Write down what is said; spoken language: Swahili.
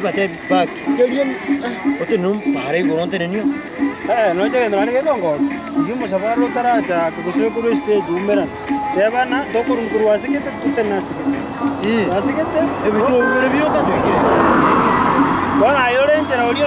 bate bak. Kalian ote num pare gonon tenenio. No llega no ni gongo. Yumo sabaro taracha kusue kuru stage umeran. Tebana dokurun kuru asikete tutenasike. Asikete. Video ka tu. Bana ayore enchera audio